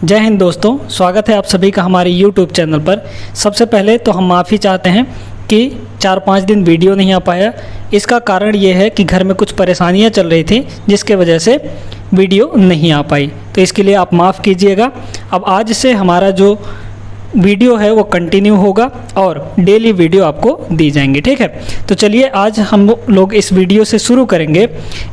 जय हिंद दोस्तों, स्वागत है आप सभी का हमारे YouTube चैनल पर। सबसे पहले तो हम माफ़ी चाहते हैं कि 4-5 दिन वीडियो नहीं आ पाया। इसका कारण ये है कि घर में कुछ परेशानियां चल रही थी, जिसके वजह से वीडियो नहीं आ पाई, तो इसके लिए आप माफ़ कीजिएगा। अब आज से हमारा जो वीडियो है वो कंटिन्यू होगा और डेली वीडियो आपको दी जाएंगी, ठीक है। तो चलिए आज हम लोग इस वीडियो से शुरू करेंगे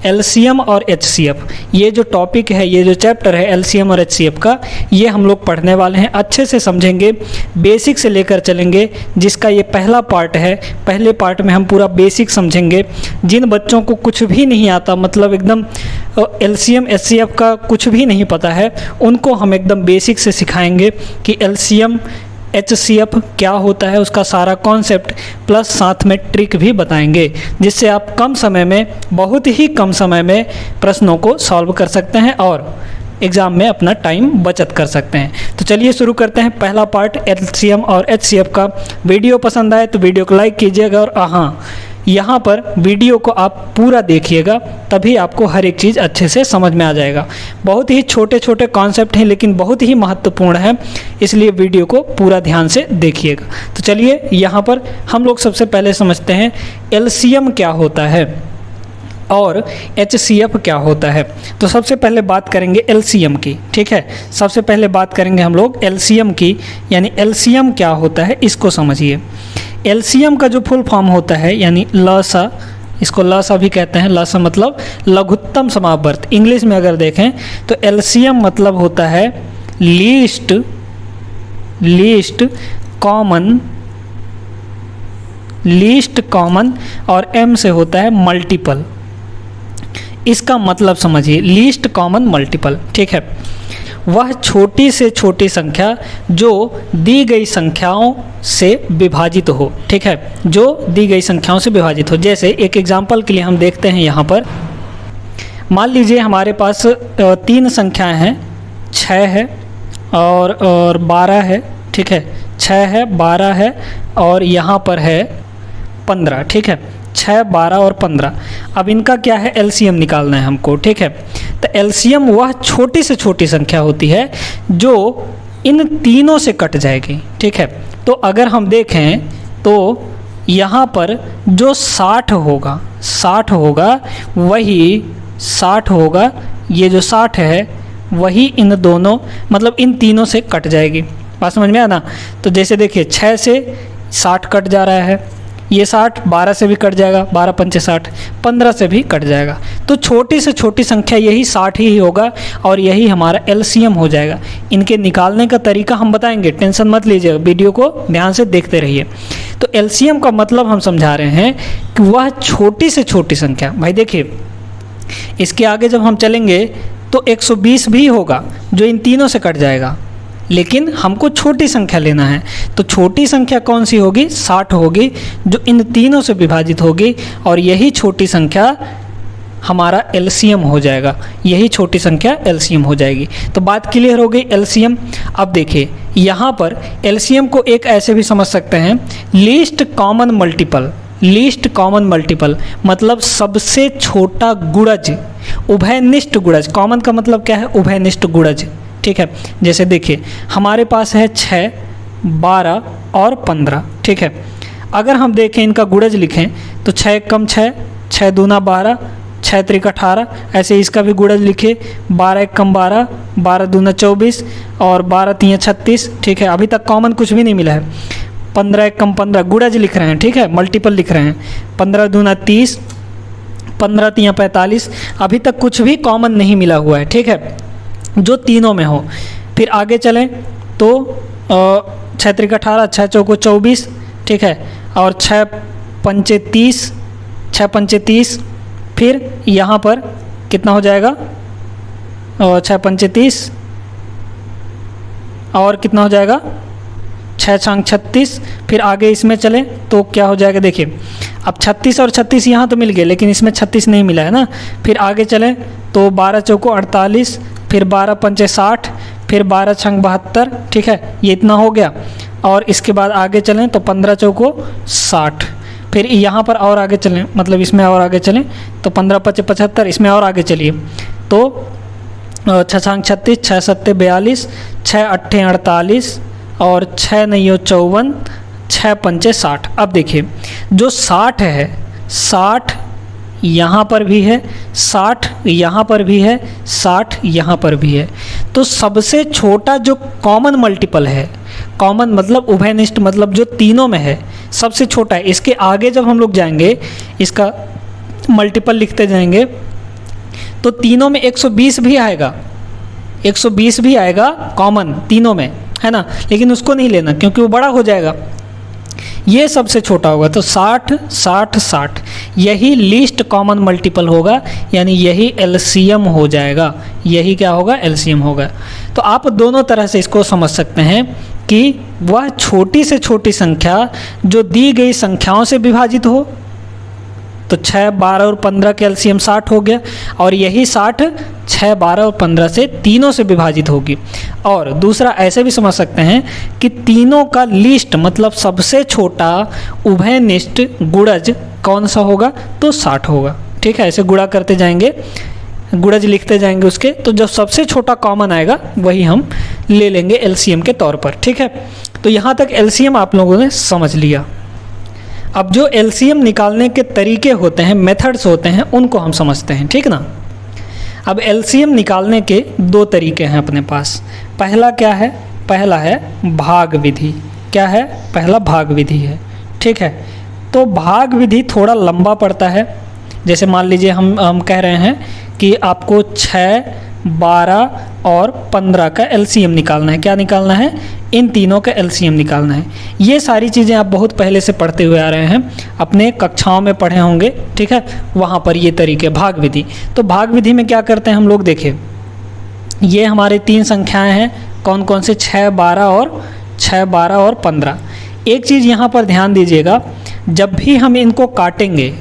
एलसीएम और एचसीएफ। ये जो टॉपिक है, ये जो चैप्टर है एलसीएम और एचसीएफ का, ये हम लोग पढ़ने वाले हैं। अच्छे से समझेंगे, बेसिक से लेकर चलेंगे, जिसका ये पहला पार्ट है। पहले पार्ट में हम पूरा बेसिक समझेंगे। जिन बच्चों को कुछ भी नहीं आता, मतलब एकदम एलसीएम एचसीएफ का कुछ भी नहीं पता है, उनको हम एकदम बेसिक से सिखाएंगे कि एलसीएम एचसीएफ क्या होता है, उसका सारा कॉन्सेप्ट प्लस साथ में ट्रिक भी बताएंगे, जिससे आप कम समय में, बहुत ही कम समय में प्रश्नों को सॉल्व कर सकते हैं और एग्ज़ाम में अपना टाइम बचत कर सकते हैं। तो चलिए शुरू करते हैं पहला पार्ट एलसीएम और एचसीएफ का। वीडियो पसंद आए तो वीडियो को लाइक कीजिएगा और हाँ, यहाँ पर वीडियो को आप पूरा देखिएगा, तभी आपको हर एक चीज़ अच्छे से समझ में आ जाएगा। बहुत ही छोटे छोटे कॉन्सेप्ट हैं, लेकिन बहुत ही महत्वपूर्ण है, इसलिए वीडियो को पूरा ध्यान से देखिएगा। तो चलिए यहाँ पर हम लोग सबसे पहले समझते हैं एलसीएम क्या होता है और एचसीएफ क्या होता है। तो सबसे पहले बात करेंगे एलसीएम की, ठीक है। सबसे पहले बात करेंगे हम लोग एलसीएम की, यानी एलसीएम क्या होता है इसको समझिए। एलसीएम का जो फुल फॉर्म होता है, यानी लसा, इसको लसा भी कहते हैं। लसा मतलब लघुत्तम समावर्त। इंग्लिश में अगर देखें तो एलसीएम मतलब होता है लीस्ट कॉमन और एम से होता है मल्टीपल। इसका मतलब समझिए, लीस्ट कॉमन मल्टीपल, ठीक है। वह छोटी से छोटी संख्या जो दी गई संख्याओं से विभाजित हो, ठीक है, जो दी गई संख्याओं से विभाजित हो। जैसे एक एग्जांपल के लिए हम देखते हैं यहाँ पर, मान लीजिए हमारे पास 3 संख्याएं हैं, 6 है और 12 है, ठीक है। 6 है, 12 है और यहाँ पर है 15, ठीक है। 6, 12 और 15। अब इनका क्या है, एलसीएम निकालना है हमको, ठीक है। तो एलसीएम वह छोटी से छोटी संख्या होती है जो इन तीनों से कट जाएगी, ठीक है। तो अगर हम देखें तो यहाँ पर जो 60 होगा वही 60 होगा, ये जो 60 है वही इन दोनों, मतलब इन तीनों से कट जाएगी। बात समझ में आया ना। तो जैसे देखिए 6 से 60 कट जा रहा है, ये 60, 12 से भी कट जाएगा, 12 पंचे 60, 15 से भी कट जाएगा। तो छोटी से छोटी संख्या यही 60 ही होगा और यही हमारा एलसीएम हो जाएगा। इनके निकालने का तरीका हम बताएंगे, टेंशन मत लीजिएगा, वीडियो को ध्यान से देखते रहिए। तो एलसीएम का मतलब हम समझा रहे हैं कि वह छोटी से छोटी संख्या, भाई देखिए इसके आगे जब हम चलेंगे तो 120 भी होगा जो इन तीनों से कट जाएगा, लेकिन हमको छोटी संख्या लेना है। तो छोटी संख्या कौन सी होगी, 60 होगी, जो इन तीनों से विभाजित होगी और यही छोटी संख्या हमारा एलसीएम हो जाएगा। यही छोटी संख्या एलसीएम हो जाएगी। तो बात क्लियर हो गई एलसीएम। अब देखिए यहाँ पर एलसीएम को एक ऐसे भी समझ सकते हैं, लीस्ट कॉमन मल्टीपल मतलब सबसे छोटा गुणज, उभयनिष्ठ गुणज। कॉमन का मतलब क्या है, उभयनिष्ठ गुणज, ठीक है। जैसे देखिए हमारे पास है 6, 12 और 15, ठीक है। अगर हम देखें इनका गुणज लिखें तो 6 कम 6, 6 दूना 12, 6 त्रिक 18। ऐसे इसका भी गुणज लिखे, 12 कम 12, 12 दूना 24 और 12 तियाँ 36, ठीक है। अभी तक कॉमन कुछ भी नहीं मिला है। 15 कम 15 गुणज लिख रहे हैं, ठीक है, मल्टीपल लिख रहे हैं। 15 दूना 30, 15 तियाँ 45। अभी तक कुछ भी कॉमन नहीं मिला हुआ है, ठीक है, जो तीनों में हो। फिर आगे चलें तो 6 त्रिक 18, 6 चौको 24, ठीक है, और 6 पंचे 30, 6 पंचे 30। फिर यहाँ पर कितना हो जाएगा, 6 पंचे 30 और कितना हो जाएगा, 6 छांग 36। फिर आगे इसमें चलें तो क्या हो जाएगा, देखिए अब 36 और 36 यहाँ तो मिल गए, लेकिन इसमें 36 नहीं मिला है ना। फिर आगे चलें तो 12 चौको 48, फिर 12 पंचे 60, फिर 12 छंग 72, ठीक है, ये इतना हो गया। और इसके बाद आगे चलें तो 15 चौको 60। फिर यहाँ पर और आगे चलें, मतलब इसमें और आगे चलें तो 15 पंचे 75, इसमें और आगे चलिए तो छछांग 36, 6 सत्ते 42, 6 अट्ठे 48 और 6 नैयो 54, 6 पंचे 60। अब देखिए जो 60 है, 60 यहाँ पर भी है, 60 यहाँ पर भी है, 60 यहाँ पर भी है। तो सबसे छोटा जो कॉमन मल्टीपल है, कॉमन मतलब उभयनिष्ठ मतलब जो तीनों में है सबसे छोटा है। इसके आगे जब हम लोग जाएंगे इसका मल्टीपल लिखते जाएंगे तो तीनों में 120 भी आएगा, 120 भी आएगा कॉमन तीनों में, है ना। लेकिन उसको नहीं लेना क्योंकि वो बड़ा हो जाएगा, ये सबसे छोटा होगा। तो 60 60 60 यही लीस्ट कॉमन मल्टीपल होगा, यानी यही एलसीएम हो जाएगा। यही क्या होगा? एलसीएम होगा। तो आप दोनों तरह से इसको समझ सकते हैं कि वह छोटी से छोटी संख्या जो दी गई संख्याओं से विभाजित हो, तो 6, 12 और 15 के एलसीएम 60 हो गया, और यही 60 6, 12 और 15 से तीनों से विभाजित होगी। और दूसरा ऐसे भी समझ सकते हैं कि तीनों का लीस्ट मतलब सबसे छोटा उभयनिष्ठ गुणज कौन सा होगा? तो 60 होगा। ठीक है, ऐसे गुणा करते जाएंगे, गुणज लिखते जाएंगे उसके, तो जब सबसे छोटा कॉमन आएगा वही हम ले लेंगे एलसीएम के तौर पर। ठीक है, तो यहाँ तक एलसीएम आप लोगों ने समझ लिया। अब जो एलसीएम निकालने के तरीके होते हैं, मेथड्स होते हैं, उनको हम समझते हैं। ठीक ना। अब एलसीएम निकालने के दो तरीके हैं अपने पास। पहला क्या है? पहला है भाग विधि। क्या है? पहला भाग विधि है। ठीक है, तो भाग विधि थोड़ा लंबा पड़ता है। जैसे मान लीजिए हम कह रहे हैं कि आपको 6, 12 और 15 का एलसीएम निकालना है। क्या निकालना है? इन तीनों का एलसीएम निकालना है। ये सारी चीज़ें आप बहुत पहले से पढ़ते हुए आ रहे हैं, अपने कक्षाओं में पढ़े होंगे। ठीक है, वहाँ पर ये तरीके भाग विधि। तो भाग विधि में क्या करते हैं हम लोग? देखिए, ये हमारे 3 संख्याएं हैं। कौन कौन से? 6, 12 और 15। एक चीज़ यहाँ पर ध्यान दीजिएगा, जब भी हम इनको काटेंगे,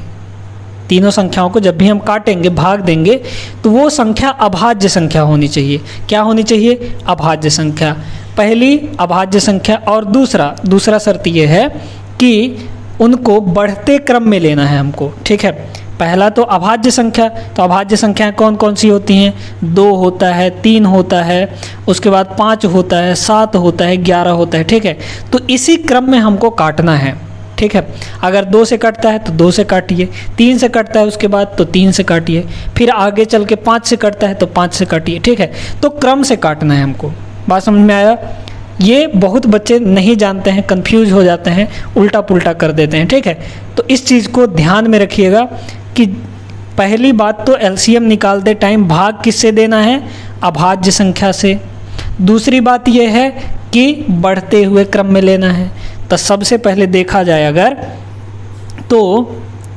तीनों संख्याओं को जब भी हम काटेंगे, भाग देंगे, तो वो संख्या अभाज्य संख्या होनी चाहिए। क्या होनी चाहिए? अभाज्य संख्या। पहली अभाज्य संख्या। और दूसरा शर्त ये है कि उनको बढ़ते क्रम में लेना है हमको। ठीक है, पहला तो अभाज्य संख्या। तो अभाज्य संख्याएं कौन कौन सी होती हैं? 2 होता है, 3 होता है, उसके बाद 5 होता है, 7 होता है, 11 होता है। ठीक है, तो इसी क्रम में हमको काटना है। ठीक है, अगर 2 से कटता है तो 2 से काटिए, 3 से कटता है उसके बाद तो 3 से काटिए, फिर आगे चल के 5 से कटता है तो 5 से काटिए। ठीक है, तो क्रम से काटना है हमको। बात समझ में आया? ये बहुत बच्चे नहीं जानते हैं, कंफ्यूज हो जाते हैं, उल्टा पुल्टा कर देते हैं। ठीक है, तो इस चीज़ को ध्यान में रखिएगा कि पहली बात तो एलसीएम निकालते टाइम भाग किससे देना है? अभाज्य संख्या से। दूसरी बात यह है कि बढ़ते हुए क्रम में लेना है। तो सबसे पहले देखा जाए अगर तो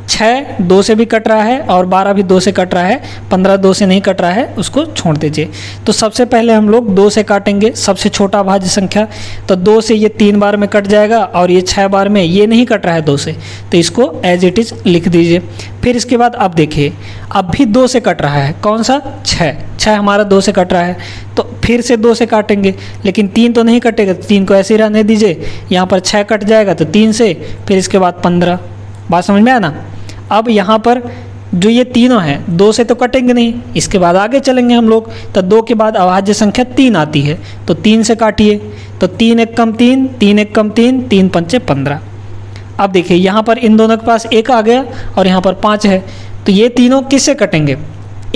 6 2 से भी कट रहा है और 12 भी 2 से कट रहा है, 15 2 से नहीं कट रहा है, उसको छोड़ दीजिए। तो सबसे पहले हम लोग 2 से काटेंगे, सबसे छोटा भाज्य संख्या। तो 2 से ये 3 बार में कट जाएगा और ये 6 बार में ये नहीं कट रहा है 2 से, तो इसको एज इट इज़ लिख दीजिए। फिर इसके बाद अब देखिए, अब भी 2 से कट रहा है। कौन सा? 6 हमारा 2 से कट रहा है, तो फिर से 2 से काटेंगे, लेकिन 3 तो नहीं कटेगा, 3 को ऐसे ही रहने दीजिए। यहाँ पर 6 कट जाएगा तो 3 से, फिर इसके बाद 15। बात समझ में आया ना? अब यहाँ पर जो ये तीनों हैं 2 से तो कटेंगे नहीं, इसके बाद आगे चलेंगे हम लोग। तो 2 के बाद अभाज्य संख्या 3 आती है, तो 3 से काटिए। तो 3 एक कम 3, 3 एक कम 3, 3 पंचे 15। अब देखिए यहाँ पर इन दोनों के पास 1 आ गया और यहाँ पर 5 है, तो ये तीनों किससे कटेंगे?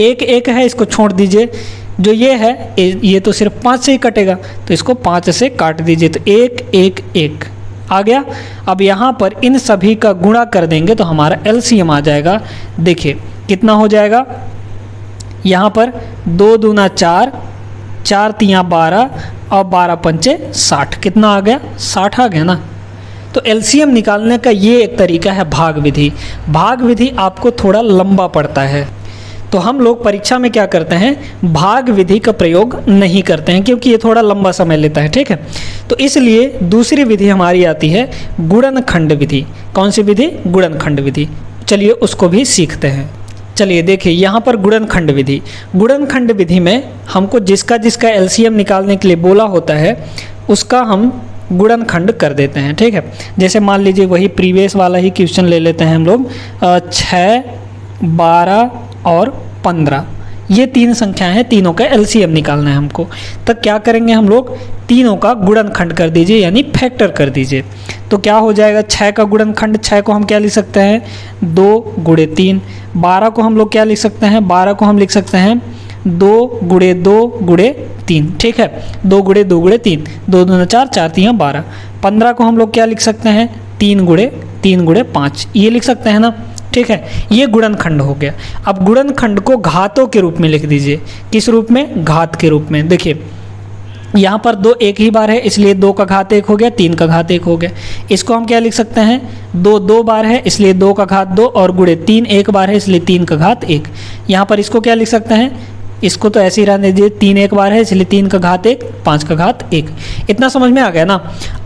1 1 है, इसको छोड़ दीजिए। जो ये है ये तो सिर्फ 5 से ही कटेगा, तो इसको 5 से काट दीजिए। तो 1 1 1 आ गया। अब यहाँ पर इन सभी का गुणा कर देंगे तो हमारा एलसीएम आ जाएगा। देखिए कितना हो जाएगा? यहाँ पर 2 दूना 4, 4 तियाँ 12 और 12 पंचे 60। कितना आ गया? 60 आ गया ना। तो एलसीएम निकालने का ये एक तरीका है भाग विधि। भाग विधि आपको थोड़ा लंबा पड़ता है, तो हम लोग परीक्षा में क्या करते हैं? भाग विधि का प्रयोग नहीं करते हैं, क्योंकि ये थोड़ा लंबा समय लेता है। ठीक है, तो इसलिए दूसरी विधि हमारी आती है गुणनखंड विधि। कौन सी विधि? गुणनखंड विधि। चलिए उसको भी सीखते हैं। चलिए देखिए यहाँ पर गुणनखंड विधि। गुणनखंड विधि में हमको जिसका जिसका एलसीएम निकालने के लिए बोला होता है उसका हम गुणनखंड कर देते हैं। ठीक है, जैसे मान लीजिए वही प्रीवियस वाला ही क्वेश्चन ले लेते हैं हम लोग। 6, 12 और 15 ये तीन संख्याएं हैं, तीनों का एलसीएम निकालना है हमको। तो क्या करेंगे हम लोग, तीनों का गुणनखंड कर दीजिए यानी फैक्टर कर दीजिए। तो क्या हो जाएगा, 6 का गुणनखंड, 6 को हम क्या लिख सकते हैं 2 गुणे 3। 12 को हम लोग क्या लिख सकते हैं, 12 को हम लिख सकते हैं 2 गुणे 2 गुणे 3। ठीक है, 2 गुणे 2 गुणे 3, 2 दूना 4, 4 3 12। 15 को हम लोग क्या लिख सकते हैं 3 गुणे 3 गुणे 5, ये लिख सकते हैं ना। ठीक है, ये गुणनखंड हो गया। अब गुणनखंड को घातों के रूप में लिख दीजिए। किस रूप में, घात के रूप में। देखिए यहाँ पर 2 एक ही बार है, इसलिए 2 का घात 1 हो गया, 3 का घात 1 हो गया। इसको हम क्या लिख सकते हैं, 2 2 बार है इसलिए 2 का घात 2, और गुणे 3 एक बार है इसलिए 3 का घात 1। यहाँ पर इसको क्या लिख सकते हैं, इसको तो ऐसे ही रहने दीजिए, 3 एक बार है इसलिए 3 का घात 1, 5 का घात 1। इतना समझ में आ गया ना।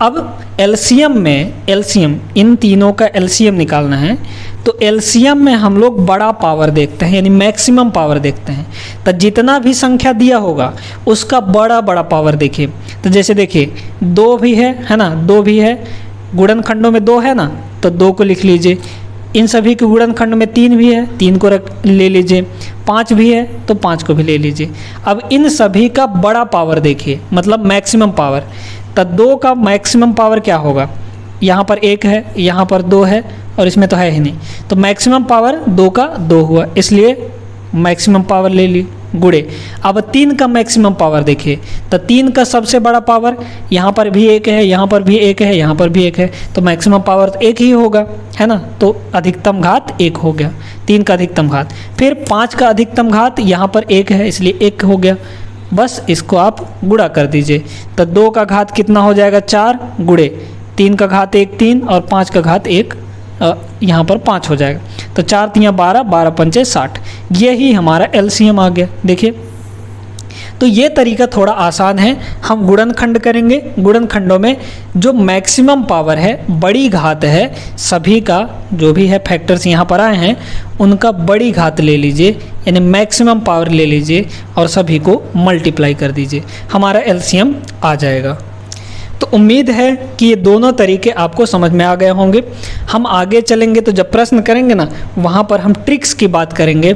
अब एलसीएम में, एलसीएम इन तीनों का एलसीएम निकालना है, तो एलसीएम में हम लोग बड़ा पावर देखते हैं यानी मैक्सिमम पावर देखते हैं। तो जितना भी संख्या दिया होगा उसका बड़ा बड़ा पावर देखिए। तो जैसे देखिए 2 भी है ना, 2 भी है, गुणनखंडों में 2 है ना, तो 2 को लिख लीजिए। इन सभी के गुणनखंड में 3 भी है, 3 को ले लीजिए। 5 भी है तो 5 को भी ले लीजिए। अब इन सभी का बड़ा पावर देखिए, मतलब मैक्सिमम पावर। तो 2 का मैक्सिमम पावर क्या होगा, यहाँ पर 1 है, यहाँ पर 2 है, और इसमें तो है ही नहीं, तो मैक्सिमम पावर 2 का 2 हुआ, इसलिए मैक्सिमम पावर ले ली गुणे। अब 3 का मैक्सिमम पावर देखिए, तो 3 का सबसे बड़ा पावर, यहाँ पर भी 1 है, यहाँ पर भी 1 है, यहाँ पर भी 1 है, तो मैक्सिमम पावर 1 ही होगा, है ना। तो अधिकतम घात 1 हो गया, 3 का अधिकतम घात। फिर 5 का अधिकतम घात, यहाँ पर 1 है इसलिए 1 हो गया। बस इसको आप गुणा कर दीजिए। तो 2 का घात कितना हो जाएगा 4 गुणे 3 का घात 1 3, और 5 का घात 1 यहाँ पर 5 हो जाएगा। तो 4 3 12, 12 पंचे 60, यही हमारा एलसीएम आ गया। देखिए तो ये तरीका थोड़ा आसान है। हम गुणनखंड करेंगे, गुणनखंडों में जो मैक्सिमम पावर है, बड़ी घात है, सभी का जो भी है फैक्टर्स यहाँ पर आए हैं उनका बड़ी घात ले लीजिए यानी मैक्सिमम पावर ले लीजिए और सभी को मल्टीप्लाई कर दीजिए, हमारा एलसीएम आ जाएगा। तो उम्मीद है कि ये दोनों तरीके आपको समझ में आ गए होंगे। हम आगे चलेंगे तो जब प्रश्न करेंगे ना, वहाँ पर हम ट्रिक्स की बात करेंगे।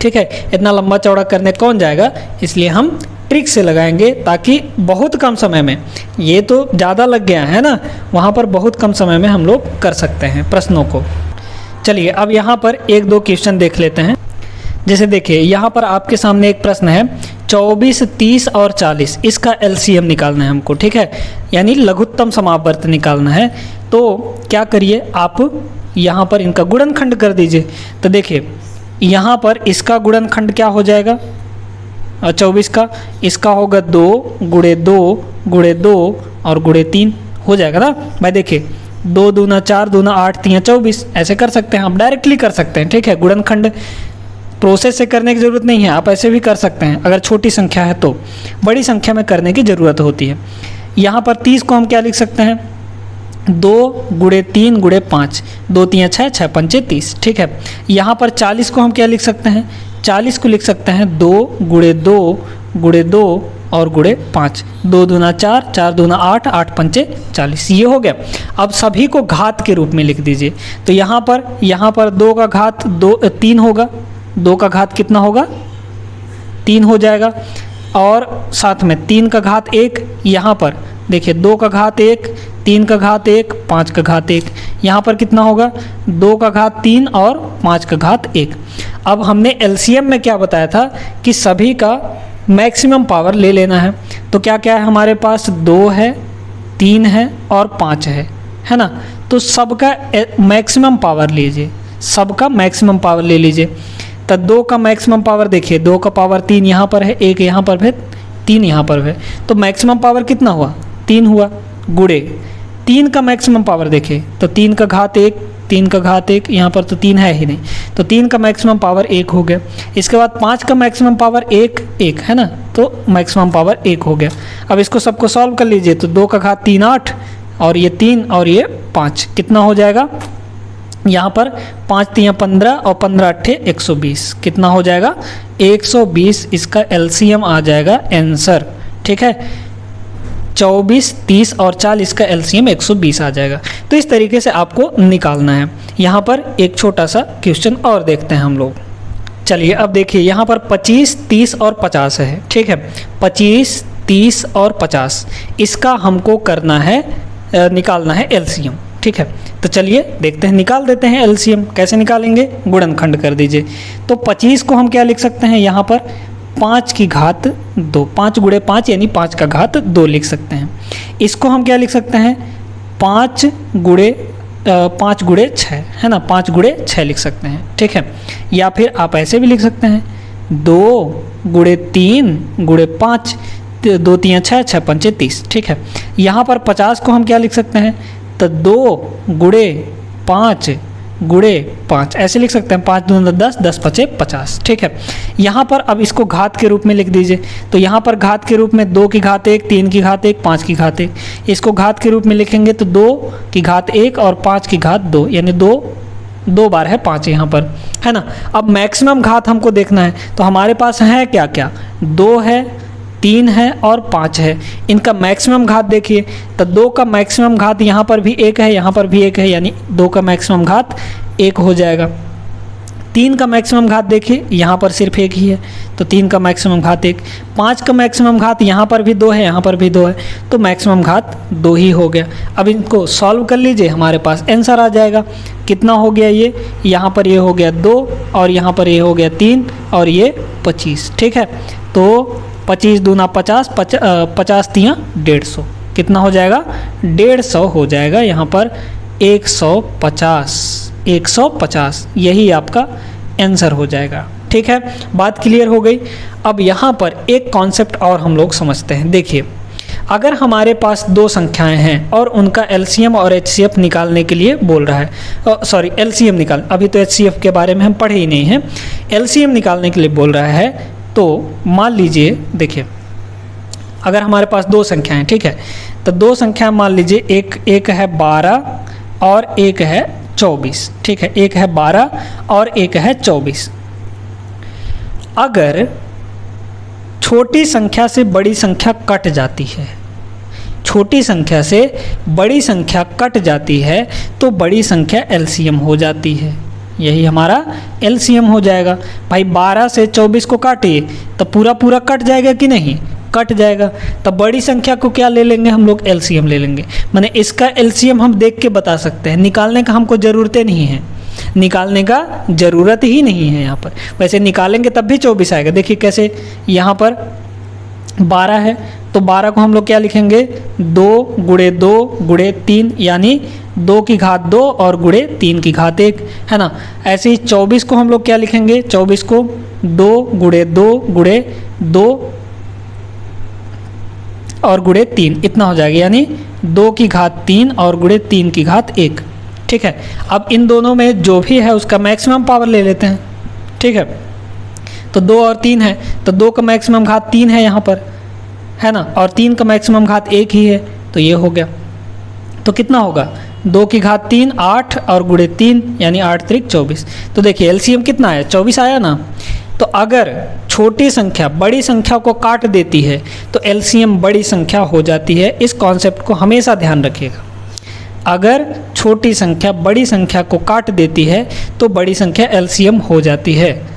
ठीक है, इतना लंबा चौड़ा करने कौन जाएगा, इसलिए हम ट्रिक से लगाएंगे ताकि बहुत कम समय में, ये तो ज़्यादा लग गया है ना, वहाँ पर बहुत कम समय में हम लोग कर सकते हैं प्रश्नों को। चलिए अब यहाँ पर 1-2 क्वेश्चन देख लेते हैं। जैसे देखिए यहाँ पर आपके सामने एक प्रश्न है 24, 30 और 40, इसका एलसीएम निकालना है हमको। ठीक है, यानी लघुत्तम समापवर्त निकालना है। तो क्या करिए, आप यहाँ पर इनका गुणनखंड कर दीजिए। तो देखिए यहाँ पर इसका गुणनखंड क्या हो जाएगा 24 का, इसका होगा 2 गुणे 2 गुणे 2 और गुणे 3 हो जाएगा ना भाई। देखिए 2 दूना 4 दूना 8 3 24, ऐसे कर सकते हैं, आप डायरेक्टली कर सकते हैं। ठीक है, गुणनखंड प्रोसेस से करने की ज़रूरत नहीं है, आप ऐसे भी कर सकते हैं अगर छोटी संख्या है तो, बड़ी संख्या में करने की ज़रूरत होती है। यहाँ पर 30 को हम क्या लिख सकते हैं 2 गुणे 3 गुणे 5, 2 3 6, 6 पंचे 30। ठीक है, यहाँ पर 40 को हम क्या लिख सकते हैं, 40 को लिख सकते हैं 2 गुणे 2 गुणे 2 और गुणे 5, 2 दूना 4 4 दूना 8 8 पंचे 40, ये हो गया। अब सभी को घात के रूप में लिख दीजिए। तो यहाँ पर 2 का घात 3 होगा, 2 का घात कितना होगा 3 हो जाएगा, और साथ में 3 का घात 1, यहाँ पर देखिए 2 का घात 1 3 का घात 1 5 का घात 1, यहाँ पर कितना होगा 2 का घात 3 और 5 का घात 1। अब हमने एलसीएम में क्या बताया था कि सभी का मैक्सिमम पावर ले लेना है। तो क्या क्या है हमारे पास, 2 है 3 है और 5 है ना। तो सबका मैक्सिमम पावर लीजिए, सबका मैक्सिमम पावर ले लीजिए। तो 2 का मैक्सिमम पावर देखिए, 2 का पावर 3 यहाँ पर है, 1 यहाँ पर है, 3 यहाँ पर है, तो मैक्सिमम पावर कितना हुआ 3 हुआ। गुणे 3 का मैक्सिमम पावर देखिए, तो 3 का घात 1 3 का घात 1, यहाँ पर तो 3 है ही नहीं, तो 3 का मैक्सिमम पावर 1 हो गया। इसके बाद 5 का मैक्सिमम पावर 1 है ना, तो मैक्सिमम पावर 1 हो गया। अब इसको सबको सॉल्व कर लीजिए। तो 2 का घात 3 8 और ये 3 और ये 5, कितना हो जाएगा यहाँ पर 5 3 15 और 15 8 120, कितना हो जाएगा 120, इसका एलसीएम आ जाएगा आंसर। ठीक है, 24 30 और 40 का एलसीएम 120 आ जाएगा। तो इस तरीके से आपको निकालना है। यहाँ पर एक छोटा सा क्वेश्चन और देखते हैं हम लोग। चलिए अब देखिए यहाँ पर 25, 30 और 50 है, ठीक है। 25, 30 और 50 इसका हमको करना है, निकालना है एलसीएम, ठीक है। तो चलिए देखते हैं, निकाल देते हैं एलसीएम। कैसे निकालेंगे? गुणनखंड कर दीजिए। तो 25 को हम क्या लिख सकते हैं यहाँ पर? 5 की घात 2, 5 गुणे 5 यानी 5 का घात 2 लिख सकते हैं। इसको हम क्या लिख सकते हैं? 5 गुणे 6, है ना, 5 गुणे 6 लिख सकते हैं, ठीक है। या फिर आप ऐसे भी लिख सकते हैं 2 गुणे 3 गुणे 5, 2 3 6, 6 5 30, ठीक है। यहाँ पर 50 को हम क्या लिख सकते हैं? तो 2 गुणे 5 गुणे 5 ऐसे लिख सकते हैं, 5 दूनी 10, 10 पचे 50, ठीक है। यहाँ पर अब इसको घात के रूप में लिख दीजिए। तो यहाँ पर घात के रूप में 2 की घात 1, 3 की घात 1, 5 की घात 1, इसको घात के रूप में लिखेंगे तो 2 की घात 1 और 5 की घात 2, यानी 2 बार है 5 यहाँ पर, है ना। अब मैक्सिमम घात हमको देखना है, तो हमारे पास है क्या क्या? 2 है, 3 है और 5 है। इनका मैक्सिमम घात देखिए, तो 2 का मैक्सिमम घात यहाँ पर भी 1 है, यहाँ पर भी 1 है, यानी 2 का मैक्सिमम घात 1 हो जाएगा। 3 का मैक्सिमम घात देखिए, यहाँ पर सिर्फ 1 ही है, तो 3 का मैक्सिमम घात 1। 5 का मैक्सिमम घात यहाँ पर भी 2 है, यहाँ पर भी 2 है, तो मैक्सिमम घात 2 ही हो गया। अब इनको सॉल्व कर लीजिए, हमारे पास आंसर आ जाएगा। कितना हो गया ये? यहाँ पर ये हो गया 2 और यहाँ पर ये हो गया 3 और ये 25, ठीक है। तो 25 दूना 50, 50 तियाँ 150, कितना हो जाएगा? 150 हो जाएगा यहाँ पर 150, यही आपका आंसर हो जाएगा, ठीक है। बात क्लियर हो गई। अब यहाँ पर एक कॉन्सेप्ट और हम लोग समझते हैं। देखिए, अगर हमारे पास 2 संख्याएं हैं और उनका एलसीएम और एचसीएफ निकालने के लिए बोल रहा है, एलसीएम निकाल, अभी तो एचसीएफ के बारे में हम पढ़े ही नहीं हैं, एलसीएम निकालने के लिए बोल रहा है। तो मान लीजिए, देखिए, अगर हमारे पास 2 संख्याएं हैं, ठीक है, तो 2 संख्या मान लीजिए, एक है 12 और एक है 24, ठीक है। एक है 12 और एक है 24। अगर छोटी संख्या से बड़ी संख्या कट जाती है, छोटी संख्या से बड़ी संख्या कट जाती है, तो बड़ी संख्या एलसीएम हो जाती है। यही हमारा एलसीएम हो जाएगा। भाई 12 से 24 को काटिए तो पूरा कट जाएगा कि नहीं? कट जाएगा। तो बड़ी संख्या को क्या ले लेंगे हम लोग? एलसीएम ले लेंगे। माने इसका एलसीएम हम देख के बता सकते हैं, निकालने का हमको ज़रूरत नहीं है, निकालने का ज़रूरत ही नहीं है यहाँ पर। वैसे निकालेंगे तब भी 24 आएगा। देखिए कैसे, यहाँ पर 12 है, तो 12 को हम लोग क्या लिखेंगे? 2 गुणे 2 गुणे 3, यानी 2 की घात 2 और गुणे 3 की घात 1, है ना। ऐसे ही 24 को हम लोग क्या लिखेंगे? 24 को 2 गुणे 2 गुणे 2 और गुणे 3, इतना हो जाएगा, यानी 2 की घात 3 और गुणे 3 की घात 1, ठीक है। अब इन दोनों में जो भी है उसका मैक्सिमम पावर ले लेते हैं, ठीक है। तो 2 और 3 है, तो 2 का मैक्सिमम घात 3 है यहाँ पर, है ना, और 3 का मैक्सिमम घात 1 ही है, तो ये हो गया। तो कितना होगा? 2 की घात 3 8 और गुणे 3, यानी 8 त्रिक 24। तो देखिए एलसीएम कितना आया? 24 आया ना। तो अगर छोटी संख्या बड़ी संख्या को काट देती है तो एलसीएम बड़ी संख्या हो जाती है। इस कॉन्सेप्ट को हमेशा ध्यान रखिएगा। अगर छोटी संख्या बड़ी संख्या को काट देती है तो बड़ी संख्या एलसीएम हो जाती है।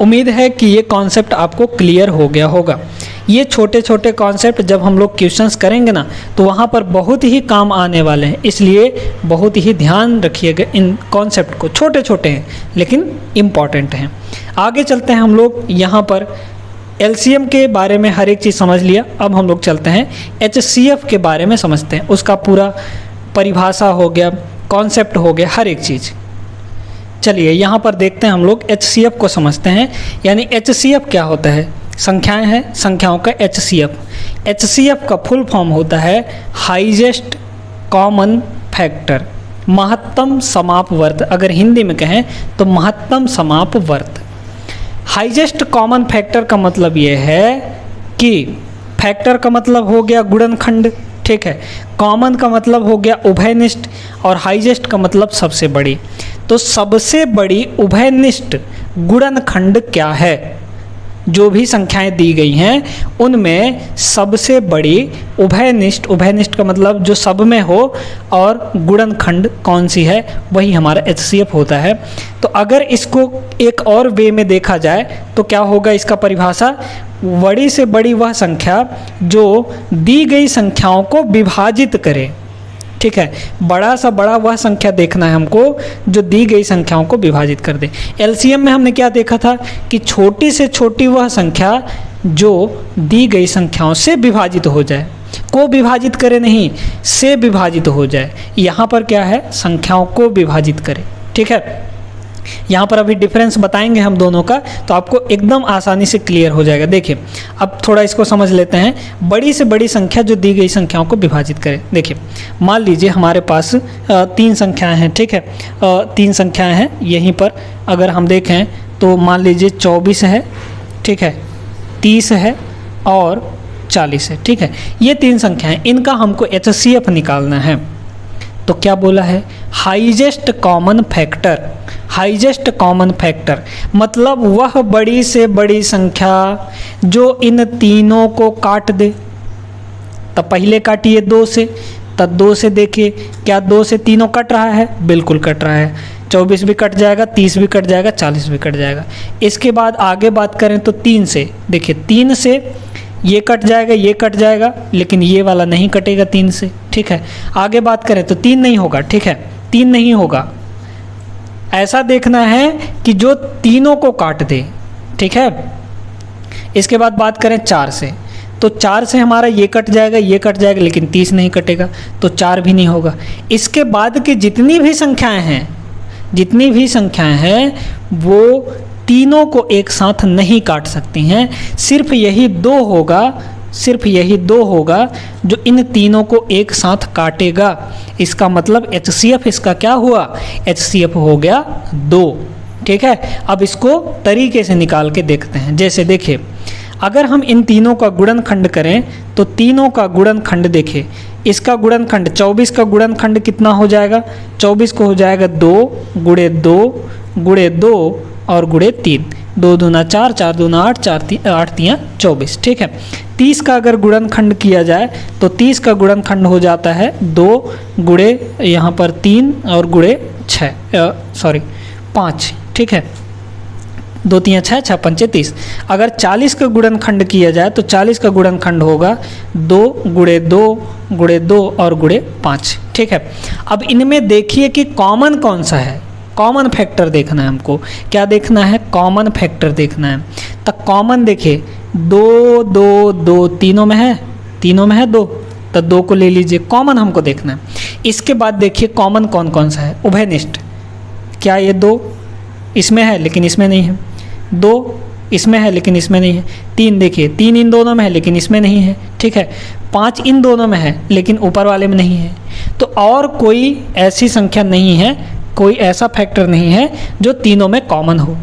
उम्मीद है कि ये कॉन्सेप्ट आपको क्लियर हो गया होगा। ये छोटे छोटे कॉन्सेप्ट जब हम लोग क्वेश्चंस करेंगे ना, तो वहाँ पर बहुत ही काम आने वाले हैं, इसलिए बहुत ही ध्यान रखिएगा इन कॉन्सेप्ट को। छोटे छोटे हैं लेकिन इम्पॉर्टेंट हैं। आगे चलते हैं हम लोग। यहाँ पर एलसीएम के बारे में हर एक चीज़ समझ लिया, अब हम लोग चलते हैं एचसीएफ के बारे में समझते हैं। उसका पूरा परिभाषा हो गया, कॉन्सेप्ट हो गया, हर एक चीज़। चलिए यहाँ पर देखते हैं हम लोग एचसीएफ को समझते हैं। यानी एचसीएफ क्या होता है? संख्याएं हैं, संख्याओं का एचसीएफ। एचसीएफ का फुल फॉर्म होता है हाईएस्ट कॉमन फैक्टर, महत्तम समापवर्त। अगर हिंदी में कहें तो महत्तम समापवर्त। हाईएस्ट कॉमन फैक्टर का मतलब ये है कि फैक्टर का मतलब हो गया गुणनखंड, ठीक है। कॉमन का मतलब हो गया उभयनिष्ठ और हाईएस्ट का मतलब सबसे बड़ी। तो सबसे बड़ी उभयनिष्ठ गुणनखंड क्या है? जो भी संख्याएं दी गई हैं उनमें सबसे बड़ी उभयनिष्ठ का मतलब जो सब में हो और गुणनखंड कौन सी है, वही हमारा HCF होता है। तो अगर इसको एक और वे में देखा जाए तो क्या होगा इसका परिभाषा, बड़ी से बड़ी वह संख्या जो दी गई संख्याओं को विभाजित करे। ठीक है, बड़ा सा बड़ा वह संख्या देखना है हमको जो दी गई संख्याओं को विभाजित कर दे। LCM में हमने क्या देखा था कि छोटी से छोटी वह संख्या जो दी गई संख्याओं से विभाजित हो जाए, को विभाजित करे नहीं, से विभाजित हो जाए। यहाँ पर क्या है, संख्याओं को विभाजित करे। ठीक है, यहाँ पर अभी डिफरेंस बताएंगे हम दोनों का, तो आपको एकदम आसानी से क्लियर हो जाएगा। देखिए अब थोड़ा इसको समझ लेते हैं। बड़ी से बड़ी संख्या जो दी गई संख्याओं को विभाजित करे। देखिए मान लीजिए हमारे पास 3 संख्याएं हैं। ठीक है, 3 संख्याएं हैं। यहीं पर अगर हम देखें तो मान लीजिए 24 है, ठीक है, 30 है और 40 है। ठीक है, ये 3 संख्याएं, इनका हमको HCF निकालना है। तो क्या बोला है, highest common factor. Highest common factor मतलब वह बड़ी से बड़ी संख्या जो इन तीनों को काट दे। तब पहले काटिए 2 से, तब 2 से देखिए क्या 2 से तीनों कट रहा है, बिल्कुल कट रहा है। 24 भी कट जाएगा, 30 भी कट जाएगा, 40 भी कट जाएगा। इसके बाद आगे बात करें तो 3 से, देखिए 3 से ये कट जाएगा, ये कट जाएगा, लेकिन ये वाला नहीं कटेगा 3 से। ठीक है, आगे बात करें तो 3 नहीं होगा। ठीक है, 3 नहीं होगा, ऐसा देखना है कि जो तीनों को काट दे। ठीक है, इसके बाद बात करें 4 से, तो 4 से हमारा ये कट जाएगा, ये कट जाएगा, लेकिन 30 नहीं कटेगा, तो 4 भी नहीं होगा। इसके बाद की जितनी भी संख्याएं हैं, जितनी भी संख्याएं हैं वो तीनों को एक साथ नहीं काट सकती हैं। सिर्फ यही 2 होगा, सिर्फ यही 2 होगा जो इन तीनों को एक साथ काटेगा। इसका मतलब HCF इसका क्या हुआ, HCF हो गया 2। ठीक है, अब इसको तरीके से निकाल के देखते हैं। जैसे देखिए अगर हम इन तीनों का गुणनखंड करें तो तीनों का गुणनखंड देखिए, इसका गुणनखंड 24 का गुणनखंड कितना हो जाएगा, 24 को हो जाएगा 2 गुणे 2 गुणे 2 और गुणे 3, 2 दूना 4, 4 दूना 8, 8 3 24। ठीक है, 30 का अगर गुणनखंड किया जाए तो 30 का गुणनखंड हो जाता है 2 गुणे यहाँ पर 3 और गुणे 5। ठीक है, 2 3 6, 6 5 30। अगर 40 का गुणनखंड किया जाए तो 40 का गुणनखंड होगा 2 गुणे 2 गुणे 2 और गुणे 5। ठीक है, अब इनमें देखिए कि कॉमन कौन सा है, कॉमन फैक्टर देखना है हमको। क्या देखना है, कॉमन फैक्टर देखना है। तो कॉमन देखिए 2 2 2 तीनों में है, तीनों में है 2, तो 2 को ले लीजिए, कॉमन हमको देखना है। इसके बाद देखिए कॉमन कौन कौन सा है, उभयनिष्ठ। क्या ये 2 इसमें है लेकिन इसमें नहीं है, 2 इसमें है लेकिन इसमें नहीं है, 3 देखिए 3 इन दोनों में है लेकिन इसमें नहीं है। ठीक है, 5 इन दोनों में है लेकिन ऊपर वाले में नहीं है। तो और कोई ऐसी संख्या नहीं है, कोई ऐसा फैक्टर नहीं है जो तीनों में कॉमन हो।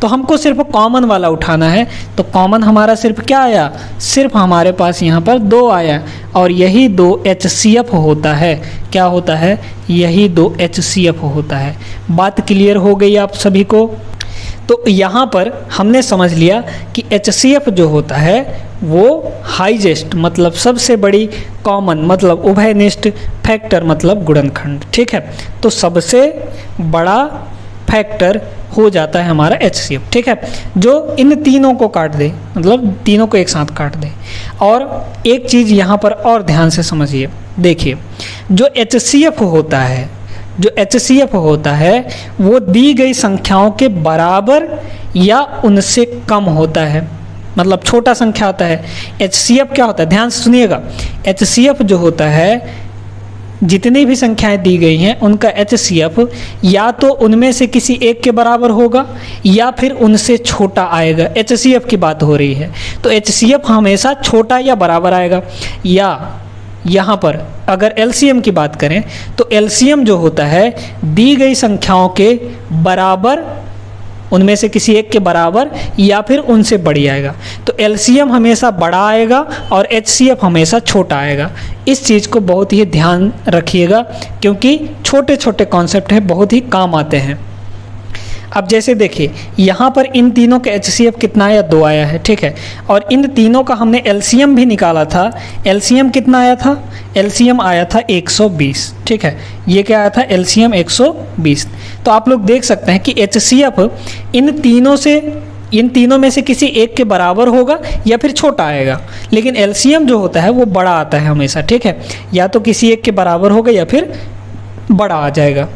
तो हमको सिर्फ कॉमन वाला उठाना है। तो कॉमन हमारा सिर्फ क्या आया, सिर्फ हमारे पास यहाँ पर 2 आया, और यही 2 HCF होता है। क्या होता है, यही 2 HCF होता है। बात क्लियर हो गई आप सभी को। तो यहाँ पर हमने समझ लिया कि HCF जो होता है वो हाईएस्ट मतलब सबसे बड़ी, कॉमन मतलब उभयनिष्ठ, फैक्टर मतलब गुणनखंड। ठीक है, तो सबसे बड़ा फैक्टर हो जाता है हमारा HCF। ठीक है, जो इन तीनों को काट दे, मतलब तीनों को एक साथ काट दे। और एक चीज़ यहाँ पर और ध्यान से समझिए, देखिए जो HCF होता है, जो HCF होता है वो दी गई संख्याओं के बराबर या उनसे कम होता है, मतलब छोटा संख्या होता है। HCF क्या होता है, ध्यान से सुनिएगा। HCF जो होता है, जितनी भी संख्याएं दी गई हैं उनका HCF या तो उनमें से किसी एक के बराबर होगा या फिर उनसे छोटा आएगा। HCF की बात हो रही है, तो HCF हमेशा छोटा या बराबर आएगा। या यहाँ पर अगर LCM की बात करें तो LCM जो होता है दी गई संख्याओं के बराबर, उनमें से किसी एक के बराबर या फिर उनसे बड़ी आएगा। तो LCM हमेशा बड़ा आएगा और HCF हमेशा छोटा आएगा। इस चीज़ को बहुत ही ध्यान रखिएगा क्योंकि छोटे छोटे कॉन्सेप्ट हैं, बहुत ही काम आते हैं। अब जैसे देखिए यहाँ पर इन तीनों के HCF कितना आया, 2 आया है, ठीक है। और इन तीनों का हमने LCM भी निकाला था। LCM कितना आया था? LCM आया था 120, ठीक है। ये क्या आया था? LCM 120। तो आप लोग देख सकते हैं कि HCF इन तीनों में से किसी एक के बराबर होगा या फिर छोटा आएगा, लेकिन LCM जो होता है वो बड़ा आता है हमेशा, ठीक है। या तो किसी एक के बराबर होगा या फिर बड़ा आ जाएगा।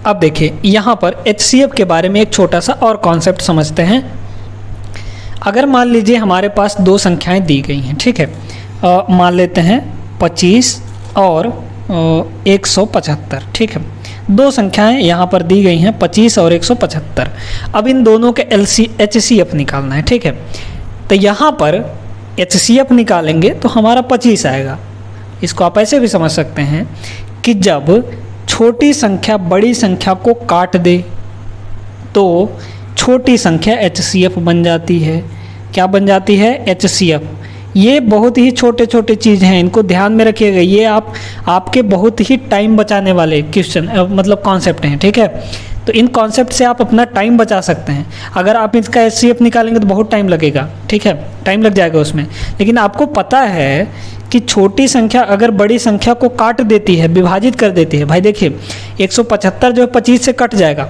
अब देखिए यहाँ पर HCF के बारे में एक छोटा सा और कॉन्सेप्ट समझते हैं। अगर मान लीजिए हमारे पास 2 संख्याएं दी गई हैं, ठीक है। मान लेते हैं 25 और 175, ठीक है। 2 संख्याएं यहाँ पर दी गई हैं 25 और 175। अब इन दोनों के HCF निकालना है, ठीक है। तो यहाँ पर HCF निकालेंगे तो हमारा 25 आएगा। इसको आप ऐसे भी समझ सकते हैं कि जब छोटी संख्या बड़ी संख्या को काट दे तो छोटी संख्या HCF बन जाती है। क्या बन जाती है? HCF। ये बहुत ही छोटे छोटे चीज़ हैं, इनको ध्यान में रखिएगा। ये आपके बहुत ही टाइम बचाने वाले क्वेश्चन मतलब कॉन्सेप्ट हैं, ठीक है। तो इन कॉन्सेप्ट से आप अपना टाइम बचा सकते हैं। अगर आप इसका HCF निकालेंगे तो बहुत टाइम लगेगा, ठीक है, टाइम लग जाएगा उसमें। लेकिन आपको पता है कि छोटी संख्या अगर बड़ी संख्या को काट देती है, विभाजित कर देती है। भाई देखिए 175 जो है 25 से कट जाएगा,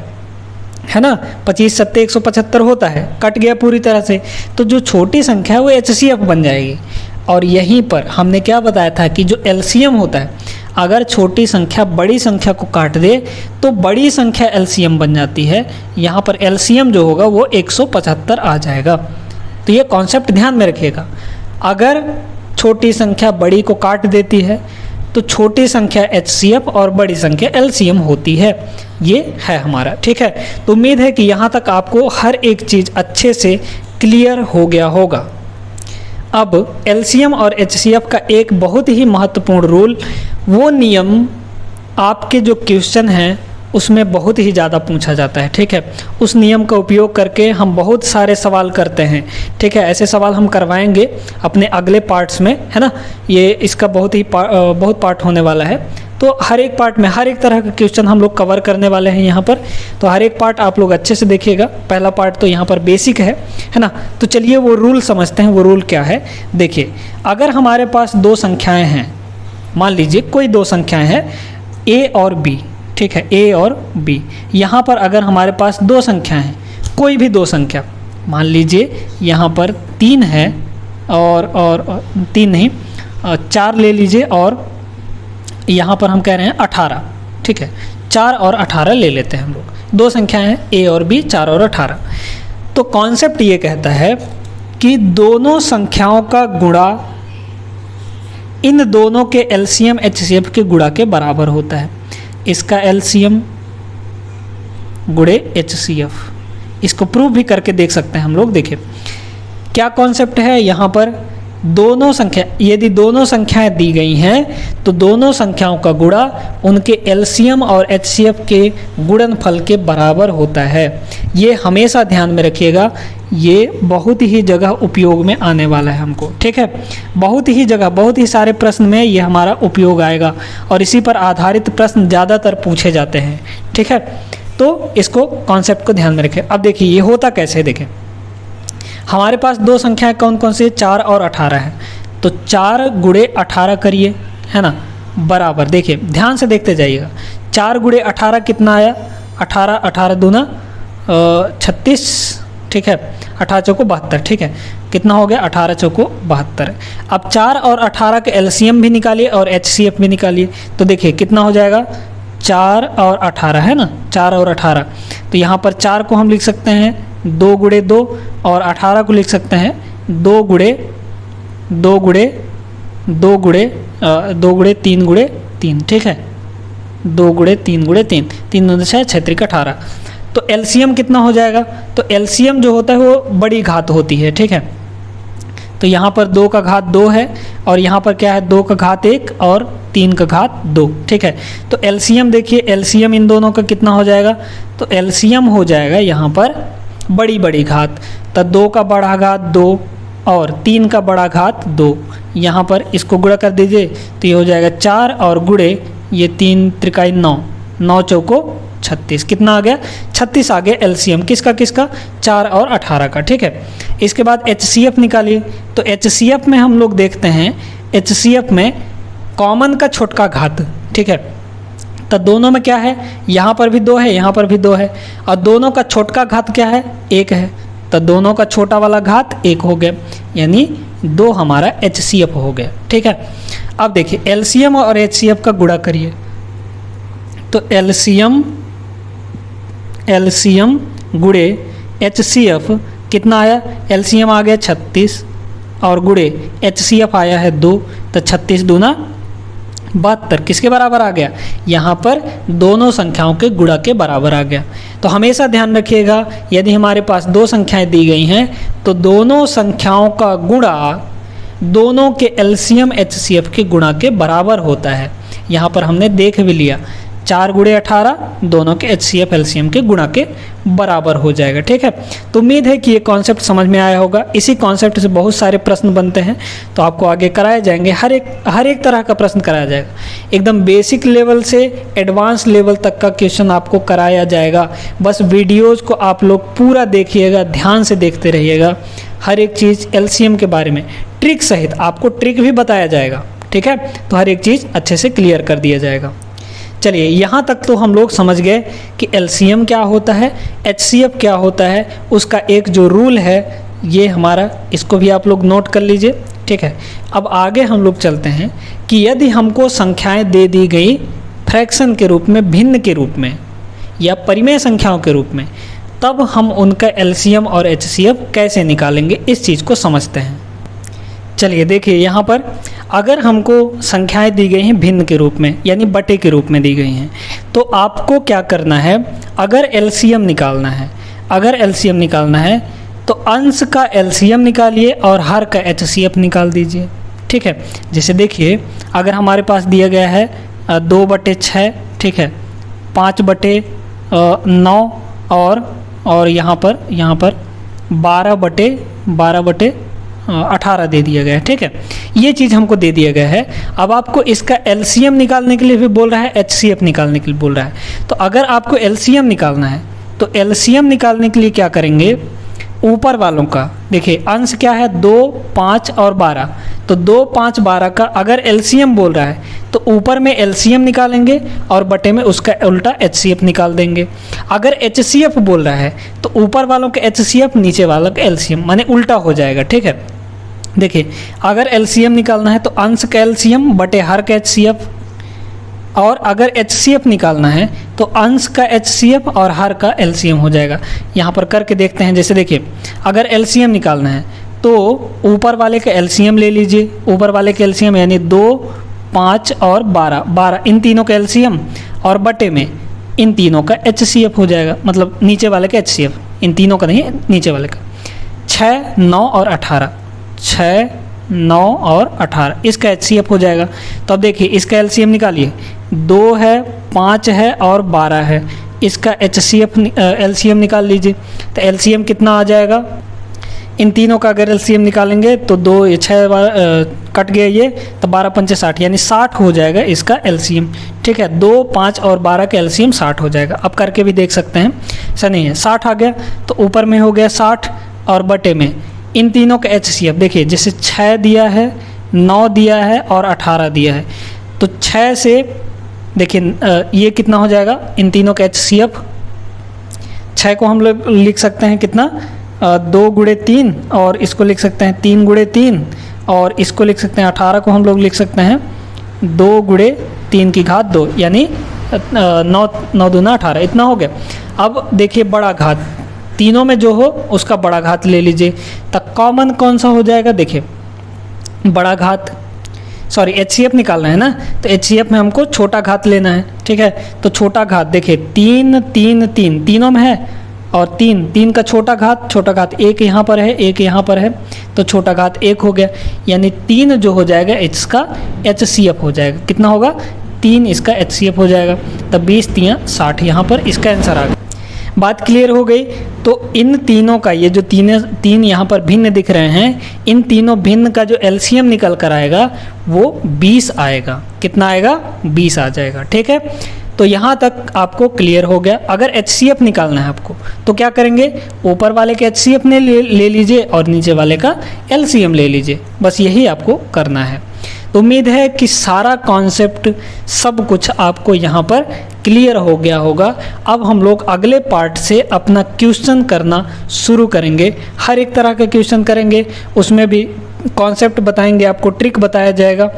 है ना। 25 सत्ते 175 होता है, कट गया पूरी तरह से। तो जो छोटी संख्या है वो HCF बन जाएगी। और यहीं पर हमने क्या बताया था कि जो LCM होता है, अगर छोटी संख्या बड़ी संख्या को काट दे तो बड़ी संख्या LCM बन जाती है। यहाँ पर LCM जो होगा वो 175 आ जाएगा। तो ये कॉन्सेप्ट ध्यान में रखिएगा। अगर छोटी संख्या बड़ी को काट देती है तो छोटी संख्या HCF और बड़ी संख्या LCM होती है। ये है हमारा, ठीक है। तो उम्मीद है कि यहाँ तक आपको हर एक चीज़ अच्छे से क्लियर हो गया होगा। अब LCM और HCF का एक बहुत ही महत्वपूर्ण रूल, वो नियम आपके जो क्वेश्चन हैं उसमें बहुत ही ज़्यादा पूछा जाता है, ठीक है। उस नियम का उपयोग करके हम बहुत सारे सवाल करते हैं, ठीक है। ऐसे सवाल हम करवाएंगे अपने अगले पार्ट्स में, है ना। ये इसका बहुत पार्ट होने वाला है। तो हर एक पार्ट में हर एक तरह का क्वेश्चन हम लोग कवर करने वाले हैं यहाँ पर। तो हर एक पार्ट आप लोग अच्छे से देखिएगा। पहला पार्ट तो यहाँ पर बेसिक है ना। तो चलिए वो रूल समझते हैं। वो रूल क्या है? देखिए, अगर हमारे पास 2 संख्याएँ हैं, मान लीजिए कोई 2 संख्याएँ हैं A और B, ठीक है, A और B। यहाँ पर अगर हमारे पास 2 संख्या हैं, कोई भी 2 संख्या, मान लीजिए यहाँ पर 3 है और 3 नहीं 4 ले लीजिए, और यहाँ पर हम कह रहे हैं 18, ठीक है। 4 और 18 ले लेते हैं हम लोग। 2 संख्याएं हैं A और B, 4 और 18। तो कॉन्सेप्ट ये कहता है कि दोनों संख्याओं का गुणा इन दोनों के LCM HCF के गुणा के बराबर होता है। इसका LCM गुणे HCF, इसको प्रूव भी करके देख सकते हैं हम लोग। देखिए क्या कॉन्सेप्ट है यहाँ पर, दोनों संख्या, यदि दोनों संख्याएं दी गई हैं तो दोनों संख्याओं का गुणा उनके LCM और HCF के गुणनफल के बराबर होता है। ये हमेशा ध्यान में रखिएगा, ये बहुत ही जगह उपयोग में आने वाला है हमको, ठीक है। बहुत ही जगह, बहुत ही सारे प्रश्न में ये हमारा उपयोग आएगा और इसी पर आधारित प्रश्न ज़्यादातर पूछे जाते हैं, ठीक है। तो इसको कॉन्सेप्ट को ध्यान में रखें। अब देखिए ये होता कैसे, देखें हमारे पास 2 संख्याएं कौन कौन सी, 4 और 18 है। तो 4 गुणे 18 करिए, है ना, बराबर, देखिए ध्यान से देखते जाइएगा। 4 गुणे 18 कितना आया? 18, 18 दूना 36, ठीक है। 18 चौको 72, ठीक है। कितना हो गया? 18 चौको 72। अब 4 और 18 के LCM भी निकालिए और HCF भी निकालिए। तो देखिए कितना हो जाएगा? 4 और 18, है ना, 4 और 18। तो यहाँ पर 4 को हम लिख सकते हैं 2 गुणे 2 और 18 को लिख सकते हैं 2 गुणे 3 गुणे 3, ठीक है। 2 गुणे 3 गुणे 3, 3 9 6 6 3 18। तो LCM कितना हो जाएगा? तो LCM जो होता है वो बड़ी घात होती है, ठीक है। तो यहाँ पर 2 का घात 2 है और यहाँ पर क्या है? 2 का घात 1 और 3 का घात 2, ठीक है। तो LCM देखिए, LCM इन दोनों का कितना हो जाएगा? तो LCM हो जाएगा यहाँ पर बड़ी घात। तो 2 का बड़ा घात 2 और 3 का बड़ा घात 2। यहाँ पर इसको गुणा कर दीजिए तो ये हो जाएगा 4 और गुणे ये 3 त्रिकाई 9, 9 चौको 36, कितना आ गया 36 आ गया एलसीएम किसका किसका 4 और 18 का। ठीक है, इसके बाद HCF निकालिए। तो HCF में हम लोग देखते हैं, HCF में कॉमन का छोटका घात। ठीक है, तो दोनों में क्या है, यहाँ पर भी 2 है, यहाँ पर भी 2 है, और दोनों का छोटका घात क्या है 1 है, तो दोनों का छोटा वाला घात 1 हो गया, यानी 2 हमारा HCF हो गया। ठीक है, अब देखिए LCM और HCF का गुणा करिए। तो LCM गुणे HCF कितना आया, LCM आ गया 36 और गुणे HCF आया है 2, तो 36 दूना 72 किसके बराबर आ गया, यहाँ पर दोनों संख्याओं के गुणा के बराबर आ गया। तो हमेशा ध्यान रखिएगा, यदि हमारे पास 2 संख्याएं दी गई हैं तो दोनों संख्याओं का गुणा दोनों के LCM HCF के गुणा के बराबर होता है। यहाँ पर हमने देख भी लिया, 4 गुणे 18 दोनों के HCF LCM के गुणा के बराबर हो जाएगा। ठीक है, तो उम्मीद है कि ये कॉन्सेप्ट समझ में आया होगा। इसी कॉन्सेप्ट से बहुत सारे प्रश्न बनते हैं, तो आपको आगे कराए जाएंगे, हर एक तरह का प्रश्न कराया जाएगा, एकदम बेसिक लेवल से एडवांस लेवल तक का क्वेश्चन आपको कराया जाएगा। बस वीडियोज़ को आप लोग पूरा देखिएगा, ध्यान से देखते रहिएगा, हर एक चीज़ LCM के बारे में ट्रिक सहित आपको ट्रिक भी बताया जाएगा। ठीक है, तो हर एक चीज़ अच्छे से क्लियर कर दिया जाएगा। चलिए, यहाँ तक तो हम लोग समझ गए कि LCM क्या होता है, HCF क्या होता है, उसका एक जो रूल है ये हमारा, इसको भी आप लोग नोट कर लीजिए। ठीक है, अब आगे हम लोग चलते हैं कि यदि हमको संख्याएं दे दी गई फ्रैक्शन के रूप में, भिन्न के रूप में या परिमेय संख्याओं के रूप में, तब हम उनका LCM और HCF कैसे निकालेंगे, इस चीज़ को समझते हैं। चलिए देखिए, यहाँ पर अगर हमको संख्याएं दी गई हैं भिन्न के रूप में यानी बटे के रूप में दी गई हैं, तो आपको क्या करना है, अगर LCM निकालना है तो अंश का LCM निकालिए और हर का HCF निकाल दीजिए। ठीक है, जैसे देखिए अगर हमारे पास दिया गया है 2/6, ठीक है, 5/9 और यहाँ पर 12/18 दे दिया गया है। ठीक है, ये चीज़ हमको दे दिया गया है। अब आपको इसका LCM निकालने के लिए भी बोल रहा है, HCF निकालने के लिए बोल रहा है। तो अगर आपको LCM निकालना है तो LCM निकालने के लिए क्या करेंगे, ऊपर वालों का देखिए अंश क्या है 2, 5 और 12, तो 2, 5, 12 का अगर LCM बोल रहा है तो ऊपर में LCM निकालेंगे और बटे में उसका उल्टा HCF निकाल देंगे। अगर HCF बोल रहा है तो ऊपर वालों के HCF, नीचे वालों के LCM, माने उल्टा हो जाएगा। ठीक है, देखिए अगर LCM निकालना है तो अंश का LCM बटे हर का HCF, और अगर HCF निकालना है तो अंश का HCF और हर का LCM हो जाएगा। यहाँ पर करके देखते हैं, जैसे देखिए अगर LCM निकालना है तो ऊपर वाले का LCM ले लीजिए, ऊपर वाले के LCM यानी 2, 5 और 12 इन तीनों का LCM, और बटे में इन तीनों का HCF हो जाएगा, मतलब नीचे वाले का HCF, इन तीनों का नहीं, नीचे वाले का। 6, 9 और 18, 6, 9 और 18 इसका HCF हो जाएगा। तो अब देखिए इसका LCM निकालिए, 2 है, 5 है और 12 है, इसका LCM निकाल लीजिए। तो LCM कितना आ जाएगा, इन तीनों का अगर LCM निकालेंगे तो 2, 6 कट गया ये, तो 12 पंचे 60 यानी 60 हो जाएगा इसका LCM। ठीक है, 2, 5 और 12 का LCM 60 हो जाएगा। अब करके भी देख सकते हैं, ऐसा नहीं है, 60 आ गया तो ऊपर में हो गया 60 और बटे में इन तीनों का HCF। देखिए जैसे 6 दिया है, 9 दिया है और 18 दिया है, तो 6 से देखिए ये कितना हो जाएगा, इन तीनों का HCF। 6 को हम लोग लिख सकते हैं कितना, 2 गुणे 3, और इसको लिख सकते हैं 3 गुणे 3, और इसको लिख सकते हैं 18 को हम लोग लिख सकते हैं 2 गुणे 3 की घात 2, यानी 9 दूना 18, इतना हो गया। अब देखिए बड़ा घात, तीनों में जो हो उसका बड़ा घात ले लीजिए। तब कॉमन कौन सा हो जाएगा, देखिए बड़ा घात, सॉरी HCF निकालना है ना, तो HCF में हमको छोटा घात लेना है। ठीक है, तो छोटा घात देखिए 3, 3, 3 तीनों में है, और 3 का छोटा घात 1 यहाँ पर है, 1 यहाँ पर है, तो छोटा घात 1 हो गया, यानी 3 जो हो जाएगा इसका HCF हो जाएगा। कितना होगा, 3 इसका HCF हो जाएगा। तब 20, 3, 60 यहाँ पर इसका आंसर आ गया। बात क्लियर हो गई। तो इन तीनों का, ये जो तीन यहाँ पर भिन्न दिख रहे हैं, इन तीनों भिन्न का जो LCM निकल कर आएगा वो 20 आएगा। कितना आएगा, 20 आ जाएगा। ठीक है, तो यहाँ तक आपको क्लियर हो गया। अगर HCF निकालना है आपको तो क्या करेंगे, ऊपर वाले के HCF ने ले लीजिए और नीचे वाले का LCM ले लीजिए, बस यही आपको करना है। तो उम्मीद है कि सारा कॉन्सेप्ट सब कुछ आपको यहाँ पर क्लियर हो गया होगा। अब हम लोग अगले पार्ट से अपना क्वेश्चन करना शुरू करेंगे, हर एक तरह के क्वेश्चन करेंगे, उसमें भी कॉन्सेप्ट बताएंगे, आपको ट्रिक बताया जाएगा।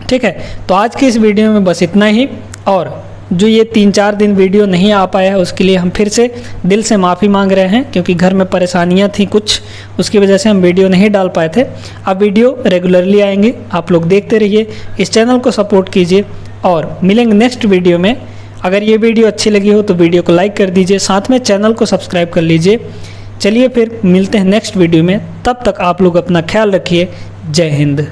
ठीक है, तो आज की इस वीडियो में बस इतना ही। और जो ये 3-4 दिन वीडियो नहीं आ पाया है उसके लिए हम फिर से दिल से माफ़ी मांग रहे हैं, क्योंकि घर में परेशानियां थी कुछ, उसकी वजह से हम वीडियो नहीं डाल पाए थे। अब वीडियो रेगुलरली आएंगे, आप लोग देखते रहिए, इस चैनल को सपोर्ट कीजिए और मिलेंगे नेक्स्ट वीडियो में। अगर ये वीडियो अच्छी लगी हो तो वीडियो को लाइक कर दीजिए, साथ में चैनल को सब्सक्राइब कर लीजिए। चलिए फिर मिलते हैं नेक्स्ट वीडियो में, तब तक आप लोग अपना ख्याल रखिए। जय हिंद।